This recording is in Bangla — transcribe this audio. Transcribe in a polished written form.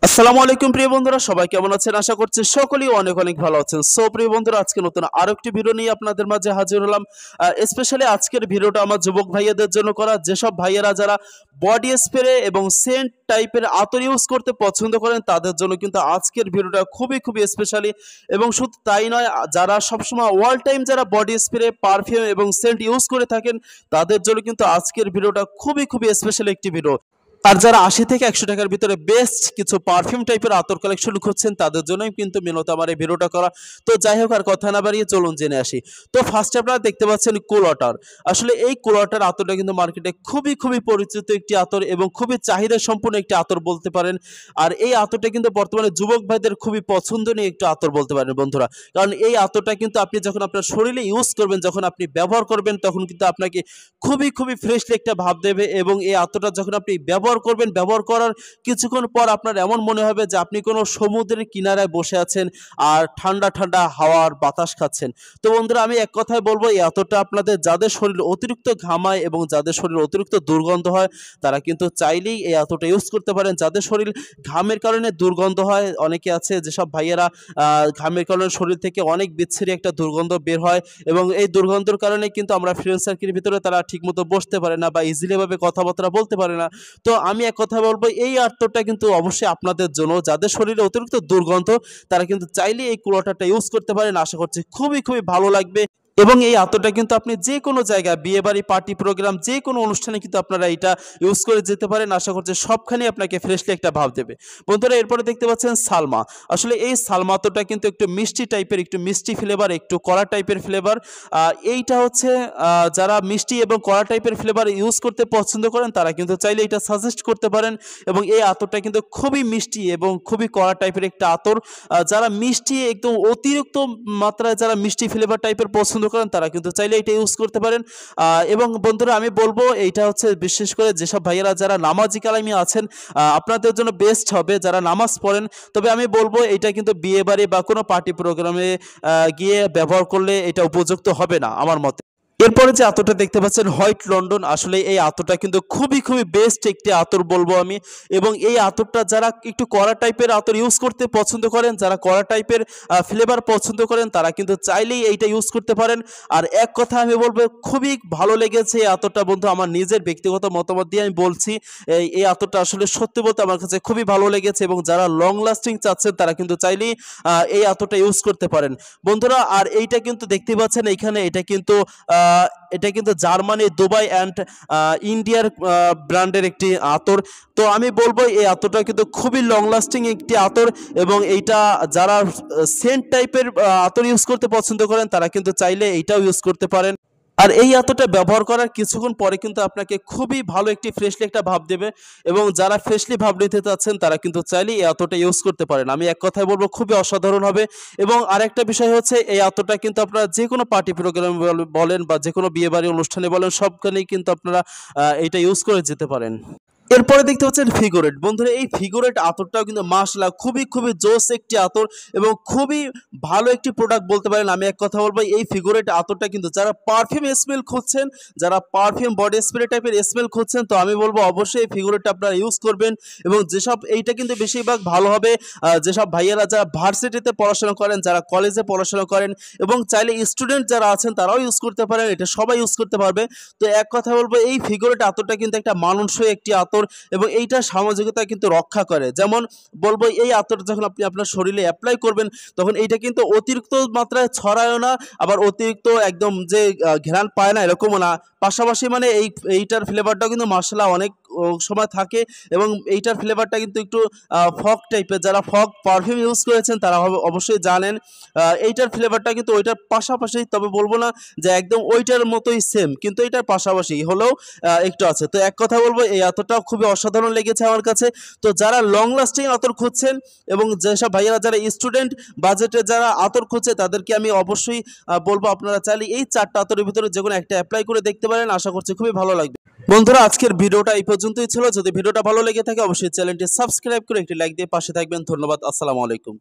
আসসালামু আলাইকুম প্রিয় বন্ধুরা, সবাই কেমন আছেন? আশা করছি সকলেই অনেক অনেক ভালো আছেন। সো প্রিয় বন্ধুরা, আজকে নতুন আরো একটি ভিডিও নিয়ে আপনাদের মাঝে হাজির হলাম। স্পেশালি আজকের ভিডিওটা আমার যুবক ভাইয়াদের জন্য করা, যেসব ভাইয়ারা যারা বডি স্প্রে এবং সেন্ট টাইপের আতর ইউজ করতে পছন্দ করেন তাদের জন্য কিন্তু আজকের ভিডিওটা খুবই খুবই স্পেশালি। এবং শুধু তাই নয়, যারা সবসময় অল টাইম যারা বডি স্প্রে, পারফিউম এবং সেন্ট ইউজ করে থাকেন তাদের জন্য কিন্তু আজকের ভিডিওটা খুবই খুবই স্পেশাল একটি ভিডিও। আর যারা ৮০ থেকে ১০০ টাকার ভিতরে বেস্ট কিছু পারফিউম টাইপের আতর কালেকশন খুঁজছেন তাদের জন্যই কিন্তু মূলত আমার এই ভিডিওটা করা। তো যাই হোক, আর কথা না বাড়িয়ে চলুন জেনে আসি। তো ফার্স্টে আপনারা দেখতে পাচ্ছেন কুল ওয়াটার। আসলে এই কুল ওয়াটার আতরটা কিন্তু মার্কেটে খুবই খুবই পরিচিত একটি আতর এবং খুবই চাহিদা সম্পন্ন একটি আতর বলতে পারেন। আর এই আতরটা কিন্তু বর্তমানে যুবক ভাইদের খুবই পছন্দনীয় একটি আতর বলতে পারেন বন্ধুরা। কারণ এই আতরটা কিন্তু আপনি যখন আপনার শরীরে ইউজ করবেন, যখন আপনি ব্যবহার করবেন, তখন কিন্তু আপনাকে খুবই খুবই ফ্রেশলি একটা ভাব দেবে। এবং এই আতরটা যখন আপনি ব্যবহার করবেন, ব্যবহার করার কিছুক্ষণ পর আপনার এমন মনে হবে যে আপনি কোনো সমুদ্রের কিনারায় বসে আছেন আর ঠান্ডা ঠান্ডা হাওয়ার বাতাস খাচ্ছেন। তো বন্ধুরা, আমি এক কথায় বলবো, এই আতরটা আপনাদের যাদের শরীর অতিরিক্ত ঘামায় এবং যাদের শরীর অতিরিক্ত দুর্গন্ধ হয় তারা কিন্তু চাইলেই এই আতরটা ইউজ করতে পারেন। যাদের শরীর ঘামের কারণে দুর্গন্ধ হয়, অনেকে আছে যেসব ভাইয়েরা ঘামের কারণে শরীর থেকে অনেক বিচ্ছিরি একটা দুর্গন্ধ বের হয় এবং এই দুর্গন্ধের কারণে কিন্তু আমরা ফ্রেন্ড সার্কেলের ভিতরে তারা ঠিকমতো বসতে পারে না বা ইজিলি ভাবে কথাবার্তা বলতে পারে না। তো আমি এক কথা বলবো, এই আতরটা কিন্তু অবশ্যই আপনাদের জন্য, যাদের শরীরে অতিরিক্ত দুর্গন্ধ তারা কিন্তু চাইলেই এই কুল ওয়াটারটা ইউজ করতে পারেন। আশা করছি খুবই খুবই ভালো লাগবে। এবং এই আতরটা কিন্তু আপনি যে কোনো জায়গায়, বিয়ে বাড়ি, পার্টি প্রোগ্রাম, যে কোনো অনুষ্ঠানে কিন্তু আপনারা এটা ইউজ করে যেতে পারেন। আশা করছি সবখানে আপনাকে ফ্রেশলি একটা ভাব দেবে বন্ধুরা। এরপরে দেখতে পাচ্ছেন সালমা। আসলে এই সালমা আতরটা কিন্তু একটু মিষ্টি টাইপের, একটু মিষ্টি ফ্লেভার, একটু কড়া টাইপের ফ্লেভার। এইটা হচ্ছে যারা মিষ্টি এবং কড়া টাইপের ফ্লেভার ইউজ করতে পছন্দ করেন তারা কিন্তু চাইলে এটা সাজেস্ট করতে পারেন। এবং এই আতরটা কিন্তু খুবই মিষ্টি এবং খুবই কড়া টাইপের একটা আতর। যারা মিষ্টি একদম অতিরিক্ত মাত্রায়, যারা মিষ্টি ফ্লেভার টাইপের পছন্দ করেন তারা কিন্তু চাইলে এটা ইউজ করতে পারেন। এবং বন্ধুরা, আমি বলবো এইটা হচ্ছে বিশেষ করে যেসব ভাইয়েরা যারা নামাজি কালামি আছেন আপনাদের জন্য বেস্ট হবে, যারা নামাজ পড়েন। তবে আমি বলবো এটা কিন্তু বিয়ে বাড়ি বা কোনো পার্টি প্রোগ্রামে গিয়ে ব্যবহার করলে এটা উপযুক্ত হবে না আমার মতে। এরপরে যে আতরটা দেখতে পাচ্ছেন হোয়াইট লন্ডন, আসলে এই আতরটা কিন্তু খুবই খুবই বেস্ট একটি আতর বলবো আমি। এবং এই আতরটা যারা একটু কড়া টাইপের আতর ইউজ করতে পছন্দ করেন, যারা কড়া টাইপের ফ্লেভার পছন্দ করেন তারা কিন্তু চাইলেই এইটা ইউজ করতে পারেন। আর এক কথা আমি বলবো, খুবই ভালো লেগেছে এই আতরটা বন্ধু, আমার নিজের ব্যক্তিগত মতামত দিয়ে আমি বলছি। এই আতরটা আসলে সত্যি বলতে আমার কাছে খুবই ভালো লেগেছে এবং যারা লং লাস্টিং চাচ্ছেন তারা কিন্তু চাইলেই এই আতরটা ইউজ করতে পারেন বন্ধুরা। আর এইটা কিন্তু দেখতে পাচ্ছেন এইখানে, এটা কিন্তু জার্মানি, দুবাই অ্যান্ড ইন্ডিয়ার ব্র্যান্ডের একটি আতর। তো আমি বলবো এই আতরটা কিন্তু খুবই লং লাস্টিং একটি আতর এবং এইটা যারা সেন্ট টাইপের আতর ইউজ করতে পছন্দ করেন তারা কিন্তু চাইলে এইটাও ইউজ করতে পারেন। আর এই আতরটা ব্যবহার করার কিছুক্ষণ পরে কিন্তু আপনাকে খুবই ভালো একটি ফ্রেশলি একটা ভাব দেবে। এবং যারা ফ্রেশলি ভাব নিতে চাচ্ছেন তারা কিন্তু চাইলেই এই আতরটা ইউজ করতে পারেন। আমি এক কথায় বলবো খুবই অসাধারণ হবে। এবং আরেকটা বিষয় হচ্ছে, এই আতরটা কিন্তু আপনারা যে কোনো পার্টি প্রোগ্রামে বলেন বা যে কোনো বিয়ে বাড়ি অনুষ্ঠানে বলেন, সবখানেই কিন্তু আপনারা এটা ইউজ করে যেতে পারেন। এরপরে দেখতে পাচ্ছেন ফিগোরেট বন্ধুরা। এই ফিগোরেট আতরটাও কিন্তু মাশাআল্লাহ খুবই খুবই জোস একটি আতর এবং খুবই ভালো একটি প্রোডাক্ট বলতে পারেন। আমি এক কথা বলবো, এই ফিগোরেট আতরটা কিন্তু যারা পারফিউম স্মেল খুঁজছেন, যারা পারফিউম বডি স্প্রে টাইপের স্মেল খুঁজছেন, তো আমি বলবো অবশ্যই এই ফিগোরেটটা আপনারা ইউজ করবেন। এবং যেসব এইটা কিন্তু বেশিরভাগ ভালো হবে যেসব ভাইয়েরা যারা ভার্সিটিতে পড়াশোনা করেন, যারা কলেজে পড়াশোনা করেন এবং চাইলে স্টুডেন্ট যারা আছেন তারাও ইউজ করতে পারেন, এটা সবাই ইউজ করতে পারবে। তো এক কথা বলবো, এই ফিগোরেট আতরটা কিন্তু একটা মানানসই একটি আতর এবং এইটা সামাজিকতা কিন্তু রক্ষা করে। যেমন বলবো, এই আতর যখন আপনি আপনার শরীরে অ্যাপ্লাই করবেন তখন এইটা কিন্তু অতিরিক্ত মাত্রায় ছড়ায়ও না, আবার অতিরিক্ত একদম যে ঘ্রাণ পায় না এরকমও না। পাশাপাশি মানে এইটার ফ্লেভারটাও কিন্তু মাশাআল্লাহ অনেক সময় থাকে এবং এইটার ফ্লেভারটা কিন্তু একটু ফগ টাইপের। যারা ফগ পারফিউম ইউজ করেছেন তারা অবশ্যই জানেন এইটার ফ্লেভারটা কিন্তু ওইটার পাশাপাশি, তবে বলবো না যে একদম ওইটার মতোই সেম, কিন্তু এটার পাশাপাশি হলেও একটু আছে। তো এক কথা বলবো, এই আতরটাও খুবই অসাধারণ লেগেছে আমার কাছে। তো যারা লং লাস্টিং আতর খুঁজছেন এবং যেসব ভাইয়েরা যারা স্টুডেন্ট বাজেটে যারা আতর খুঁজছে তাদেরকে আমি অবশ্যই বলবো আপনারা চাইলে এই 4টা আতরের ভিতরে যে কোনো একটা অ্যাপ্লাই করে দেখতে পারেন। আশা করছি খুবই ভালো লাগবে বন্ধুরা। আজকের ভিডিওটা এই পর্যন্তই ছিল। যদি ভিডিওটা ভালো লেগে থাকে অবশ্যই চ্যানেলটি সাবস্ক্রাইব করে একটি লাইক দিয়ে পাশে থাকবেন। ধন্যবাদ। আসসালামু আলাইকুম।